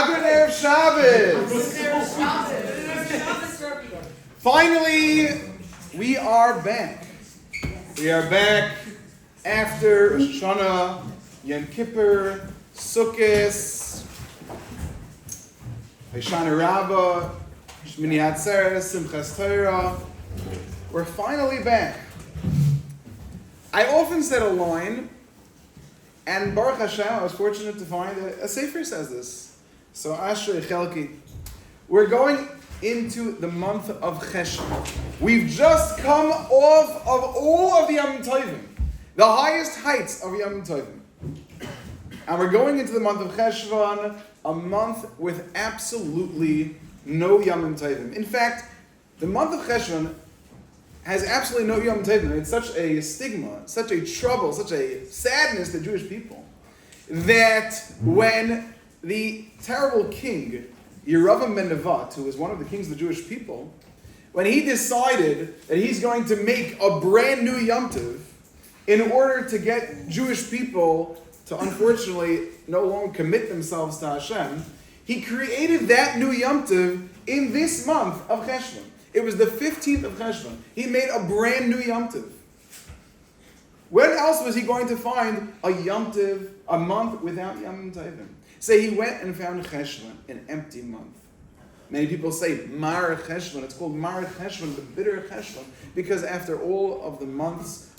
Good Erev Shabbos. Finally, we are back. We are back after Rosh Hashanah, Yom Kippur, Sukkot, Hoshana Rabbah, Shmini Atzeres, Simchas Torah. We're finally back. I often said a line, and Baruch Hashem, I was fortunate to find a sefer says this. So Ashrei Chelki. We're going into the month of Cheshvan. We've just come off of all of the Yom Tovim, the highest heights of Yom Tovim. And we're going into the month of Cheshvan, a month with absolutely no Yom Tovim. In fact, the month of Cheshvan has absolutely no Yom Tovim. It's such a stigma, such a trouble, such a sadness to Jewish people, that when the terrible king, Yeravam ben Nevat, who was one of the kings of the Jewish people, when he decided that he's going to make a brand new Yom Tov in order to get Jewish people to unfortunately no longer commit themselves to Hashem, he created that new Yom Tov in this month of Cheshvan. It was the 15th of Cheshvan. He made a brand new Yom Tov. When else was he going to find a Yom Tov, a month without Yom Tovim? So he went and found Cheshvan, an empty month. Many people say Mar Cheshvan. It's called Mar Cheshvan, the bitter Cheshvan, because after all of the month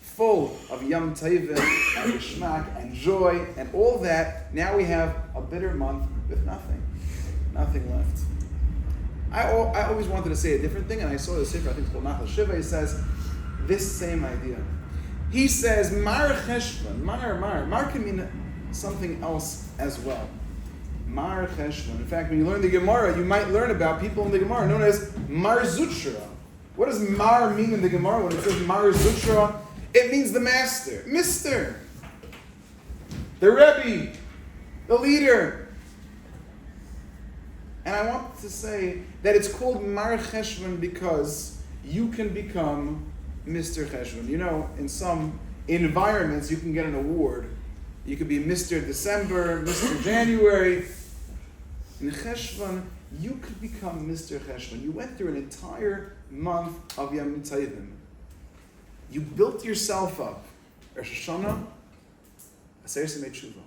full of Yom Tovim and Geschmack and joy and all that, now we have a bitter month with nothing left. I always wanted to say a different thing, and I saw the sefer, I think it's called Nachal Shiva. He says this same idea. He says Mar Cheshvan, Mar can mean something else as well. Mar Cheshvan. In fact, when you learn the Gemara, you might learn about people in the Gemara known as Mar Zutra. What does Mar mean in the Gemara when it says Mar Zutra? It means the master, Mister, the Rebbe, the leader. And I want to say that it's called Mar Cheshvan because you can become Mr. Cheshvan. You know, in some environments you can get an award. You could be Mr. December, Mr. January. In Cheshvan, you could become Mr. Cheshvan. You went through an entire month of Yom Tovim. You built yourself up. Rosh Hashanah, Aser Simei Tshuva.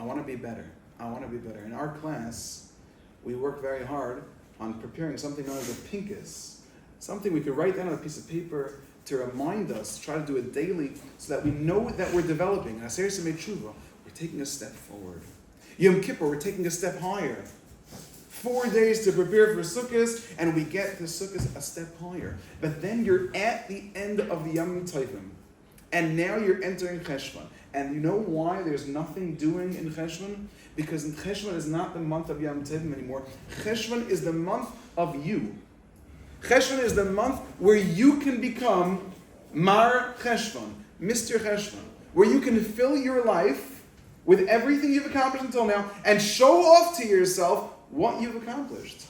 I want to be better. In our class, we work very hard on preparing something known as a pinkus, something we could write down on a piece of paper to remind us, try to do it daily, so that we know that we're developing. Aser Simei Tshuva, we're taking a step forward. Yom Kippur, we're taking a step higher. 4 days to prepare for Sukkot, and we get to Sukkot a step higher. But then you're at the end of the Yom Tovim, and now you're entering Cheshvan. And you know why there's nothing doing in Cheshvan? Because Cheshvan is not the month of Yom Tovim anymore. Cheshvan is the month of you. Cheshvan is the month where you can become Mar Cheshvan, Mr. Cheshvan, where you can fill your life with everything you've accomplished until now and show off to yourself what you've accomplished.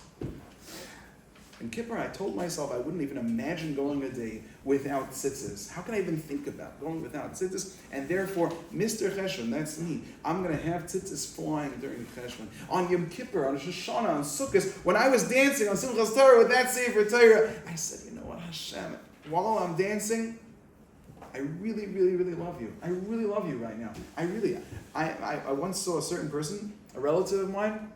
In Kippur, I told myself I wouldn't even imagine going a day without tzitzis. How can I even think about going without tzitzis? And therefore, Mr. Cheshvan, that's me. I'm going to have tzitzis flying during Cheshvan. On Yom Kippur, on Rosh Hashanah, on Sukkot, when I was dancing on Simchas Torah with that Sefer Torah, I said, you know what, Hashem, while I'm dancing, I really, really, really love you. I really love you right now. I once saw a certain person, a relative of mine,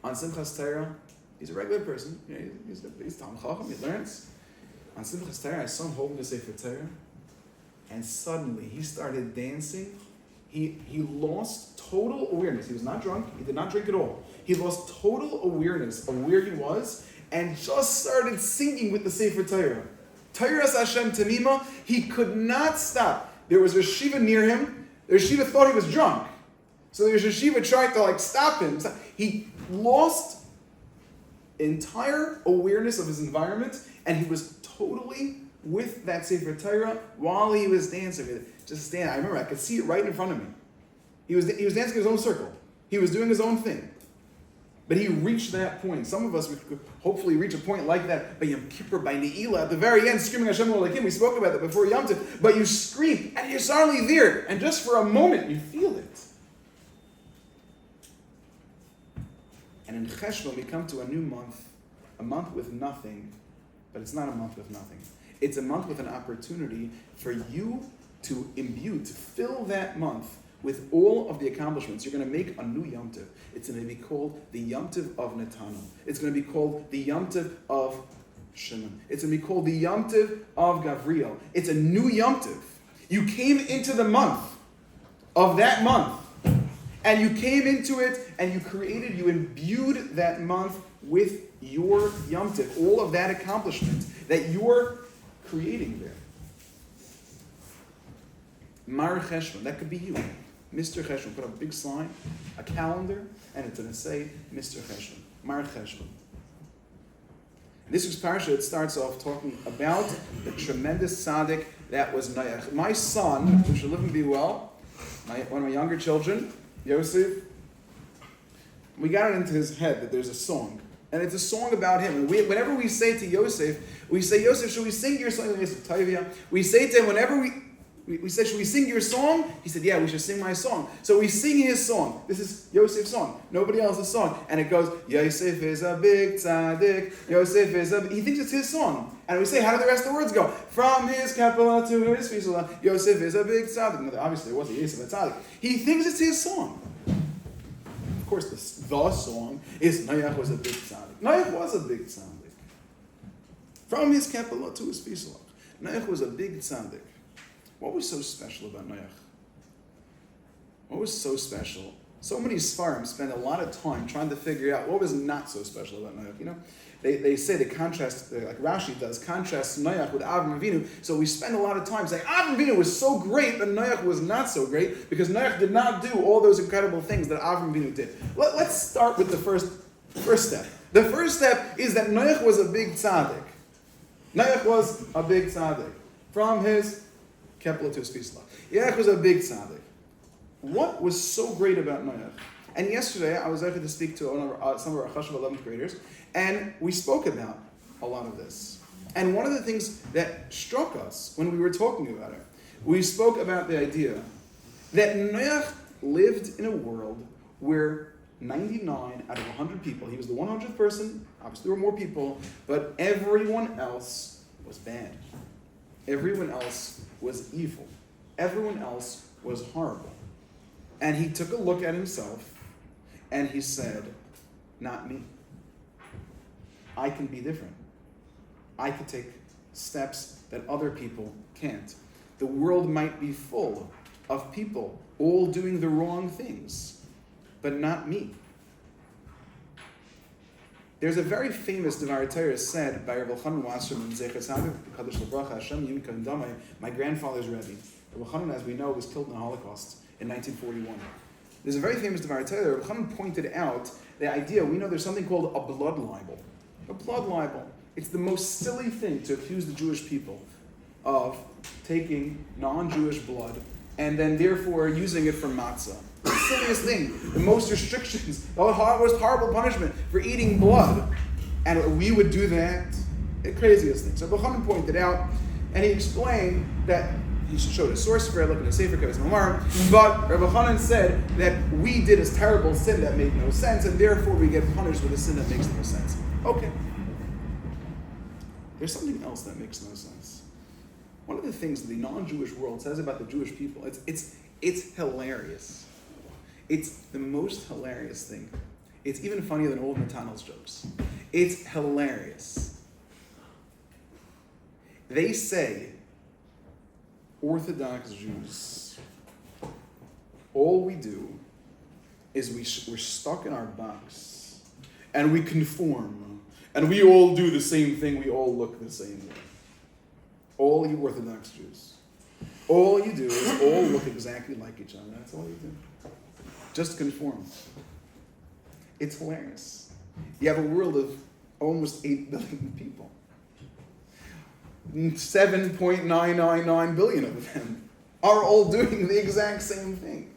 on Simchas Torah. He's a regular person. You know, he's Talmid Chacham. He learns. On Simchas Torah, I saw him holding the Sefer Torah, and suddenly he started dancing. He lost total awareness. He was not drunk. He did not drink at all. He lost total awareness of where he was, and just started singing with the Sefer Torah. Torah's Hashem Tamima. He could not stop. There was a yeshiva near him. The yeshiva thought he was drunk, so the yeshiva tried to stop him. He lost entire awareness of his environment, and he was totally with that Sefer Torah while he was dancing. Just stand. I remember I could see it right in front of me. He was dancing in his own circle. He was doing his own thing. But he reached that point. Some of us could hopefully reach a point like that by Yom Kippur, by Ne'ilah, at the very end, screaming Hashem Elohim. We spoke about that before Yom Tov. But you scream, and you're suddenly there, and just for a moment, you feel it. Cheshvan we come to a new month, a month with nothing, but it's not a month with nothing. It's a month with an opportunity for you to imbue, to fill that month with all of the accomplishments. You're going to make a new Yom Tov. It's going to be called the Yom Tov of Netanel. It's going to be called the Yom Tov of Shimon. It's going to be called the Yom Tov of Gavriel. It's a new Yom Tov. You came into the month of that month, and you came into it, and you imbued that month with your Yom Tov, all of that accomplishment that you're creating there. Mar Cheshvan, that could be you. Mr. Cheshvan, put up a big sign, a calendar, and it's going to say Mr. Cheshvan, Mar Cheshvan. This week's parsha, it starts off talking about the tremendous tzaddik that was Noach. My son, who should live and be well, one of my younger children, Yosef, we got it into his head that there's a song. And it's a song about him. And whenever we say to Yosef, we say, Yosef, should we sing your song? We say to him, whenever we say, should we sing your song? He said, yeah, we should sing my song. So we sing his song. This is Yosef's song. Nobody else's song. And it goes, Yosef is a big tzaddik. Yosef is a... He thinks it's his song. And we say, how do the rest of the words go? From his kapela to his fisula, Yosef is a big tzaddik. No, obviously, it wasn't Yosef a tzaddik. He thinks it's his song. Of course, the song is Noach was a big tzaddik. Noach was a big tzaddik. From his kapela to his fisula, Noach was a big tzaddik. What was so special about Noach? What was so special? So many Sfarim spend a lot of time trying to figure out what was not so special about Noach. You know, they say the contrast, like Rashi does, contrast Noach with Avram Avinu. So we spend a lot of time saying Avram Avinu was so great, but Noach was not so great because Noach did not do all those incredible things that Avram Avinu did. Let's start with the first step. The first step is that Noach was a big tzaddik. Noach was a big tzaddik. From his Kepler to his Pisla. Noach was a big tzaddik. What was so great about Noach? And yesterday I was able to speak to some of our Cheshvan 11th graders, and we spoke about a lot of this. And one of the things that struck us when we were talking about it, we spoke about the idea that Noach lived in a world where 99 out of 100 people, he was the 100th person, obviously there were more people, but everyone else was bad. Everyone else was evil. Everyone else was horrible. And he took a look at himself and he said, not me. I can be different. I can take steps that other people can't. The world might be full of people all doing the wrong things, but not me. There's a very famous Devar Torah said by Rabbi Chanan Wasserman, Zecher Tzaddik Kadosh L'Bracha Hashem Yim Kavim Damai, my grandfather's Rebbe. Rabbi Chanan, as we know, was killed in the Holocaust in 1941. There's a very famous Devar Torah. Rabbi Chanan pointed out the idea, we know there's something called a blood libel. A blood libel. It's the most silly thing to accuse the Jewish people of taking non-Jewish blood and then therefore using it for matzah. The silliest thing, the most restrictions, the most horrible punishment for eating blood. And we would do that, the craziest thing. So Rabbi pointed out, and he explained that he showed a source for it, look at the Sefer Kavos Mamar, but Rabbi Chanan said that we did a terrible sin that made no sense, and therefore we get punished with a sin that makes no sense. Okay. There's something else that makes no sense. One of the things the non-Jewish world says about the Jewish people, it's hilarious. It's the most hilarious thing. It's even funnier than old Natanel's jokes. It's hilarious. They say, Orthodox Jews, all we do is we're stuck in our box and we conform and we all do the same thing, we all look the same way. All you Orthodox Jews. All you do is all look exactly like each other. That's all you do. Just conform. It's hilarious. You have a world of almost 8 billion people. 7.999 billion of them are all doing the exact same thing.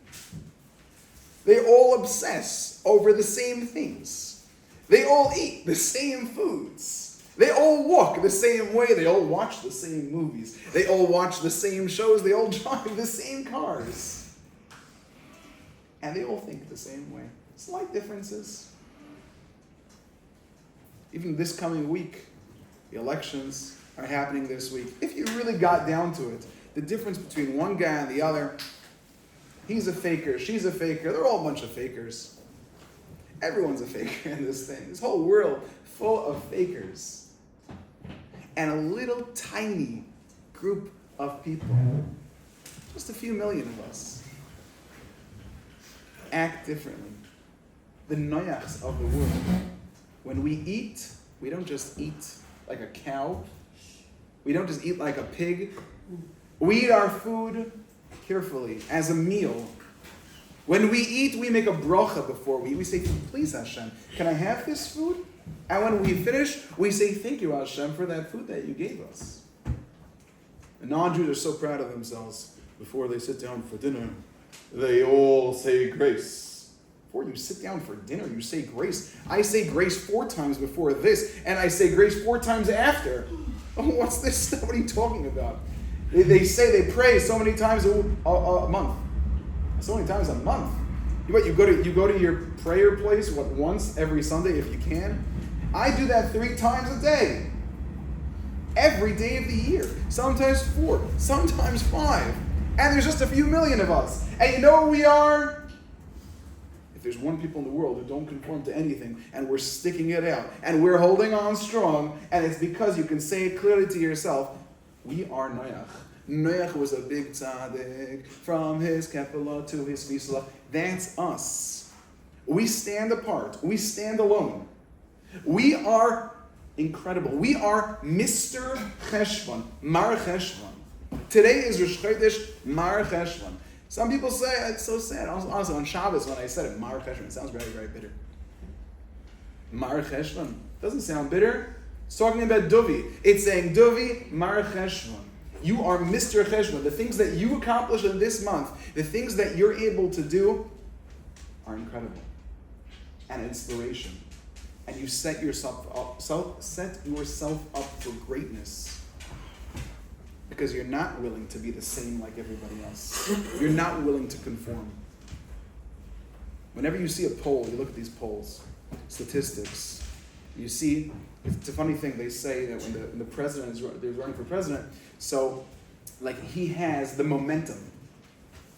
They all obsess over the same things. They all eat the same foods. They all walk the same way. They all watch the same movies. They all watch the same shows. They all drive the same cars. And they all think the same way. Slight differences. even this coming week, the elections are happening this week. If you really got down to it, the difference between one guy and the other, he's a faker, she's a faker, they're all a bunch of fakers. Everyone's a faker in this thing. This whole world full of fakers. And a little tiny group of people, just a few million of us, act differently. The noyachs of the world. When we eat, we don't just eat like a cow. We don't just eat like a pig. We eat our food carefully, as a meal. When we eat, we make a bracha before we eat. We say, please Hashem, can I have this food? And when we finish, we say, thank you Hashem for that food that you gave us. The non-Jews are so proud of themselves. Before they sit down for dinner, they all say grace. Before you sit down for dinner, you say grace. I say grace 4 times before this, and I say grace 4 times after. Oh, what's this? What are you talking about? They say they pray so many times a month. So many times a month. You go to your prayer place, once every Sunday if you can? I do that 3 times a day. Every day of the year. Sometimes 4, sometimes 5. And there's just a few million of us. And you know what we are? If there's one people in the world who don't conform to anything, and we're sticking it out, and we're holding on strong, and it's because you can say it clearly to yourself, we are Noach. Noach was a big tzaddik, from his Kepala to his Visla. That's us. We stand apart. We stand alone. We are incredible. We are Mr. Cheshvan, Mar Cheshvan. Today is Rosh Chodesh Mar Cheshvan. Some people say, it's so sad. Honestly, on Shabbos, when I said it, Mar Cheshvan, it sounds very, very bitter. Mar Cheshvan. Doesn't sound bitter. It's talking about Duvi. It's saying, Duvi, Mar Cheshvan. You are Mr. Cheshvan. The things that you accomplish in this month, the things that you're able to do, are incredible. And inspiration. And you set yourself up for greatness. Because you're not willing to be the same like everybody else. You're not willing to conform. Whenever you see a poll, you look at these polls, statistics, you see, it's a funny thing, they say that when the president they're running for president, so like he has the momentum.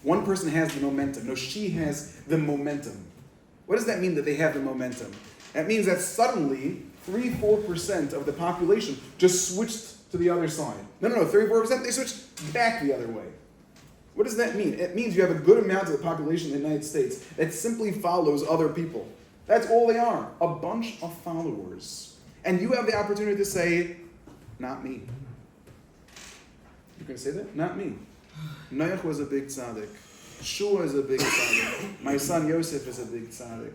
One person has the momentum. No, she has the momentum. What does that mean that they have the momentum? That means that suddenly 3-4% of the population just switched to the other side. No, 3-4%, they switched back the other way. What does that mean? It means you have a good amount of the population in the United States that simply follows other people. That's all they are, a bunch of followers. And you have the opportunity to say, not me. You can say that? Not me. Noach was a big tzaddik. Shua is a big tzaddik. My son Yosef is a big tzaddik.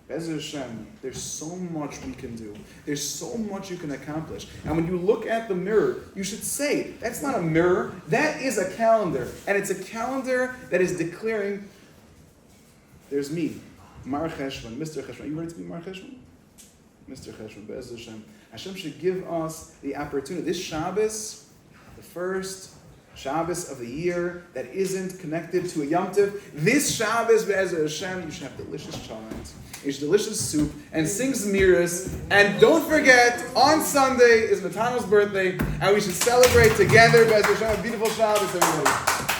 Be'ez Hashem, there's so much we can do. There's so much you can accomplish. And when you look at the mirror, you should say, that's not a mirror, that is a calendar. And it's a calendar that is declaring, there's me, Mar Cheshvan, Mr. Cheshvan. Are you ready to be Mar Cheshvan? Mr. Cheshvan, Be'ez Hashem. Hashem should give us the opportunity. This Shabbos, the first Shabbos of the year that isn't connected to a Yom Tov. This Shabbos, Be'ez Hashem, you should have delicious chalent, delicious soup, and sing Zmiris. And don't forget, on Sunday is Matano's birthday, and we should celebrate together. Be'ez Hashem, a beautiful Shabbos, everybody.